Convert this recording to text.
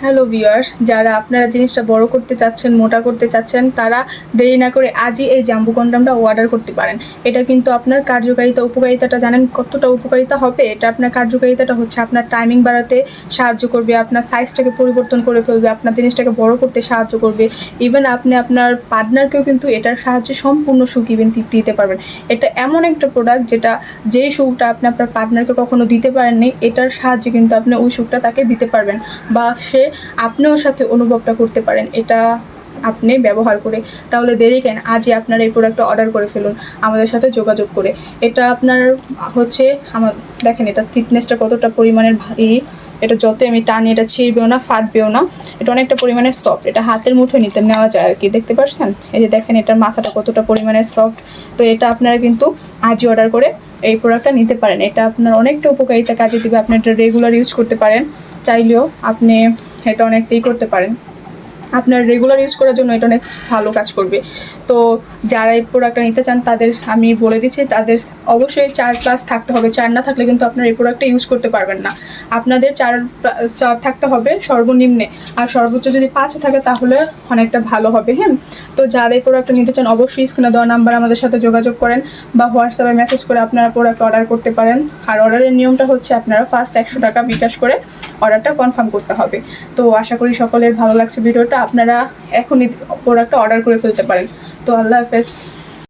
Hello viewers, যারা আপনারা জিনিসটা বড় করতে চাচ্ছেন, মোটা করতে চাচ্ছেন, তারা দেরি না করে আজই এই জাম্বু কন্ডমটা অর্ডার করতে পারেন। এটা কিন্তু আপনার কার্যকারিতা উপকারিতাটা জানেন কতটা উপকারিতা হবে? এটা আপনার কার্যকারিতাটা হচ্ছে আপনার টাইমিং বাড়াতে সাহায্য করবে, আপনার সাইজটাকে পরিবর্তন করে ফেলবে, আপনার জিনিসটাকে বড় করতে সাহায্য করবে। ইভেন আপনি আপনার পার্টনারকেও কিন্তু এটার সাহায্যে সম্পূর্ণ সুখ ইভেন দিতে পারবেন। এটা এমন একটা প্রোডাক্ট যেটা যেই সুখটা আপনি আপনার পার্টনারকে কখনো দিতে পারেননি, এটার সাহায্যে কিন্তু আপনি ওই সুখটা তাকে দিতে পারবেন, বা সে আপনিও সাথে অনুভবটা করতে পারেন এটা আপনি ব্যবহার করে। তাহলে দেরি কেন, আজই আপনারা এই প্রোডাক্টটা অর্ডার করে ফেলুন আমাদের সাথে যোগাযোগ করে। এটা আপনার হচ্ছে আমার দেখেন এটা থিকনেসটা কতটা পরিমাণের ভারী, এটা যত আমি টানি এটা ছিঁড়বেও না, ফাটবেও না, এটা অনেকটা পরিমাণে সফট, এটা হাতের মুঠোয় নিতে নেওয়া যায় আর কি। দেখতে পাচ্ছেন এই যে দেখেন এটার মাথাটা কতটা পরিমাণে সফট। তো এটা আপনারা কিন্তু আজই অর্ডার করে এই প্রোডাক্টটা নিতে পারেন। এটা আপনার অনেকটা উপকারিতা কাজে দিবে, আপনি এটা রেগুলার ইউজ করতে পারেন, চাইলেও আপনি এটা অনেকটাই করতে পারেন। আপনার রেগুলার ইউজ করার জন্য এটা অনেক ভালো কাজ করবে। তো যারা এই প্রোডাক্টটা নিতে চান তাদের আমি বলে দিচ্ছি, তাদের অবশ্যই 4+ থাকতে হবে। 4 না থাকলে কিন্তু আপনার এই প্রোডাক্টটা ইউজ করতে পারবেন না। আপনাদের 4 থাকতে হবে সর্বনিম্নে, আর সর্বোচ্চ যদি 5 থাকে তাহলে অনেকটা ভালো হবে। হ্যাঁ, তো যারা এই প্রোডাক্টটা নিতে চান অবশ্যই স্ক্রিনে দেওয়া নাম্বার আমাদের সাথে যোগাযোগ করেন, বা হোয়াটসঅ্যাপে মেসেজ করে আপনারা প্রোডাক্ট অর্ডার করতে পারেন। আর অর্ডারের নিয়মটা হচ্ছে আপনারা ফার্স্ট 100 টাকা বিকাশ করে অর্ডারটা কনফার্ম করতে হবে। তো আশা করি সকলের ভালো লাগছে ভিডিওটা, আপনারা এখনই প্রোডাক্টটা অর্ডার করে ফেলতে পারেন। তো আল্লাহ হাফেজ।